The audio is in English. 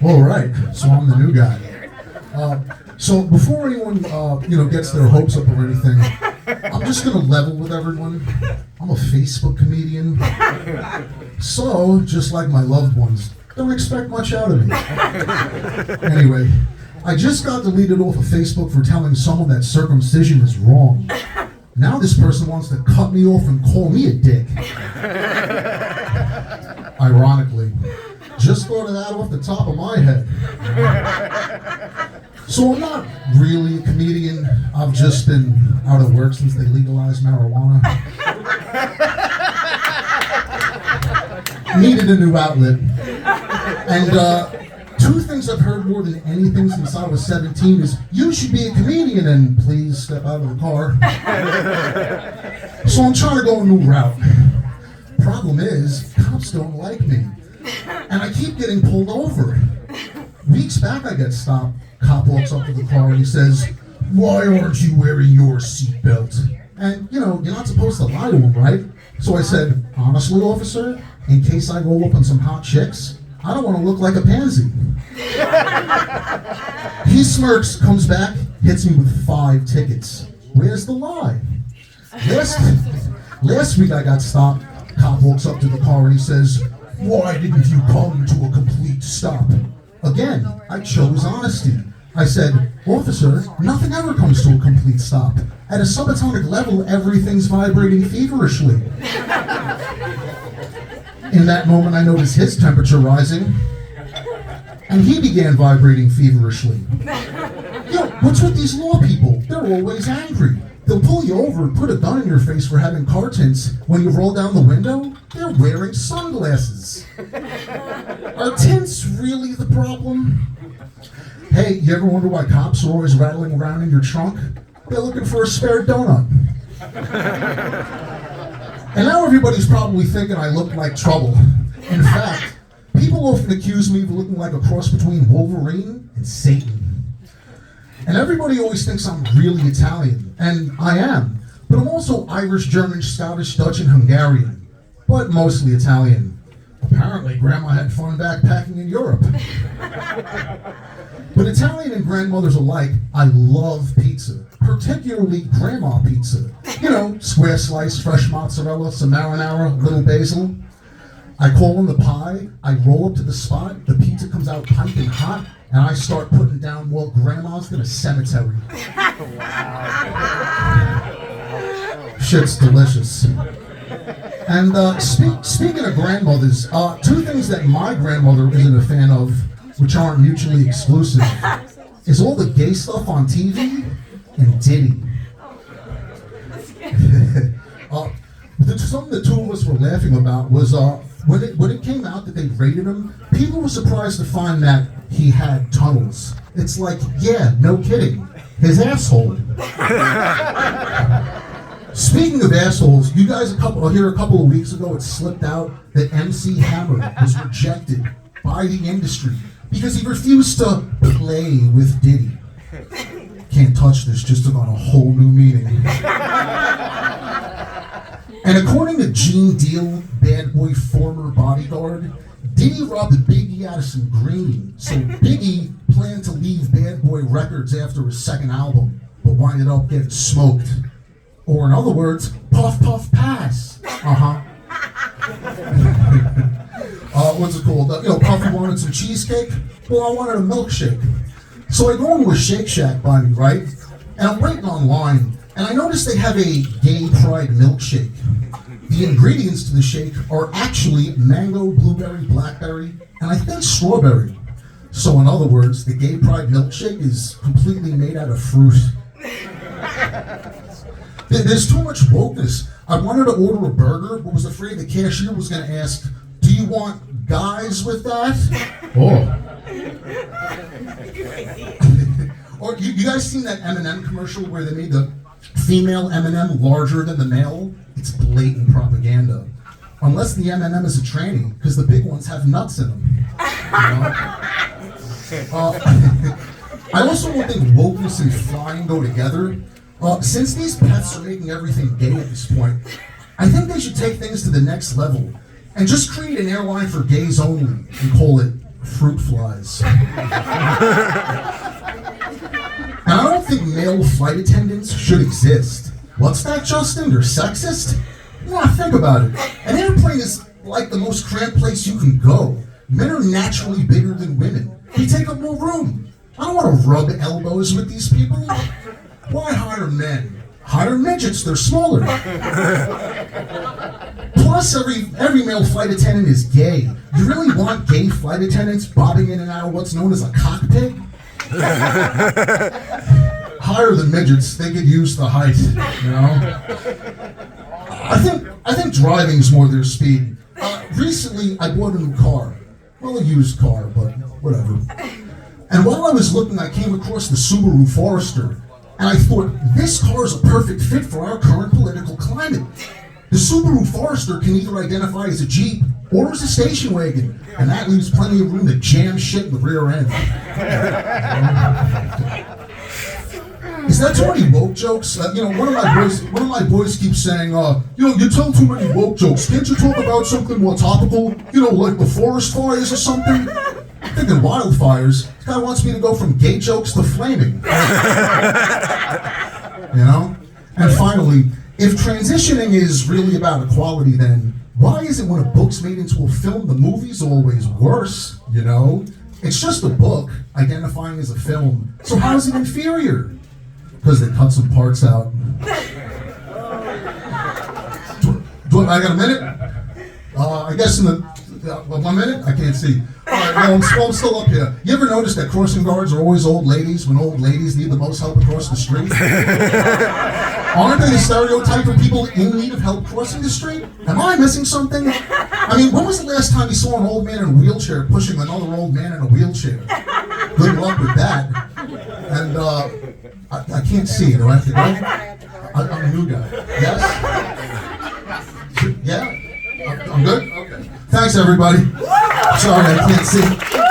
All right, so I'm the new guy. So before anyone, gets their hopes up or anything, I'm just gonna level with everyone. I'm a Facebook comedian, so just like my loved ones, don't expect much out of me. Anyway, I just got deleted off of Facebook for telling someone that circumcision is wrong. Now this person wants to cut me off and call me a dick. Ironically. Just thought of that off the top of my head. So I'm not really a comedian. I've just been out of work since they legalized marijuana. Needed a new outlet. And two things I've heard more than anything since I was 17 is, you should be a comedian and please step out of the car. So I'm trying to go a new route. Problem is, cops don't like me. And I keep getting pulled over. Weeks back I get stopped. Cop walks up to the car and he says, "Why aren't you wearing your seatbelt?" And you're not supposed to lie to him, right? So I said, "Honestly, officer, in case I roll up on some hot chicks, I don't want to look like a pansy." He smirks, comes back, hits me with 5 tickets. Where's the lie? Last week I got stopped. Cop walks up to the car and he says, "Why didn't you come to a complete stop?" Again, I chose honesty. I said, "Officer, nothing ever comes to a complete stop. At a subatomic level, everything's vibrating feverishly." In that moment, I noticed his temperature rising, and he began vibrating feverishly. What's with these law people? They're always angry. They'll pull you over and put a gun in your face for having car tints. When you roll down the window, they're wearing sunglasses. Are tints really the problem? Hey, you ever wonder why cops are always rattling around in your trunk? They're looking for a spare donut. And now everybody's probably thinking I look like trouble. In fact, people often accuse me of looking like a cross between Wolverine and Satan. And everybody always thinks I'm really Italian, and I am. But I'm also Irish, German, Scottish, Dutch, and Hungarian. But mostly Italian. Apparently, Grandma had fun backpacking in Europe. But Italian and grandmothers alike, I love pizza. Particularly grandma pizza. Square slice, fresh mozzarella, some marinara, little basil. I call in the pie, I roll up to the spot, the pizza comes out piping hot, and I start putting down more grandmas than a cemetery. Shit's delicious. And speaking of grandmothers, 2 things that my grandmother isn't a fan of, which aren't mutually exclusive, is all the gay stuff on TV and Diddy. Something the two of us were laughing about was when it came out that they rated him, people were surprised to find that he had tunnels. It's like, yeah, no kidding. His asshole. Speaking of assholes, you guys a couple of weeks ago it slipped out that MC Hammer was rejected by the industry because he refused to play with Diddy. Can't touch this, just took on a whole new meaning. And according to Gene Deal, Bad Boy former bodyguard, Diddy robbed Biggie out of some green. So Biggie planned to leave Bad Boy Records after his second album, but winded up getting smoked. Or in other words, puff, puff, pass. What's it called? Puffy wanted some cheesecake. Well, I wanted a milkshake. So I go into a Shake Shack by me, right? And I'm waiting online, and I notice they have a gay pride milkshake. The ingredients to the shake are actually mango, blueberry, blackberry, and I think strawberry. So in other words, the gay pride milkshake is completely made out of fruit. There's too much wokeness. I wanted to order a burger, but was afraid the cashier was going to ask, "Do you want guys with that?" Oh. Or you guys seen that M&M commercial where they made the female M&M larger than the male? It's blatant propaganda. Unless the M&M is a tranny, because the big ones have nuts in them. I also don't think wokeness and flying go together. Since these pets are making everything gay at this point, I think they should take things to the next level and just create an airline for gays only and call it Fruit Flies. And I don't think male flight attendants should exist. What's that, Justin? They're sexist? Nah, think about it. An airplane is like the most cramped place you can go. Men are naturally bigger than women. They take up more room. I don't want to rub elbows with these people. Why hire men? Hire midgets, they're smaller. Plus, every male flight attendant is gay. You really want gay flight attendants bobbing in and out of what's known as a cockpit? Higher than midgets, they could use the height, you know? I think driving's more their speed. Recently, I bought a new car. Well, a used car, but whatever. And while I was looking, I came across the Subaru Forester. And I thought, this car is a perfect fit for our current political climate. The Subaru Forester can either identify as a Jeep or as a station wagon, and that leaves plenty of room to jam shit in the rear end. Is that too many woke jokes? One of my boys keeps saying, you tell too many woke jokes. Can't you talk about something more topical? Like the forest fires or something? I'm thinking wildfires. This guy wants me to go from gay jokes to flaming. And finally, if transitioning is really about equality, then why is it when a book's made into a film, the movie's always worse, It's just a book identifying as a film, so how is it inferior? Because they cut some parts out. I got a minute? I guess in the 1 minute? I can't see. All right, well, I'm still up here. You ever notice that crossing guards are always old ladies when old ladies need the most help across the street? Aren't they the stereotype of people in need of help crossing the street? Am I missing something? When was the last time you saw an old man in a wheelchair pushing another old man in a wheelchair? Good luck with that. And I can't see. Do I have to go? I'm a new guy. Yes? Yeah? I'm good? Okay. Thanks, everybody. Sorry, I can't see.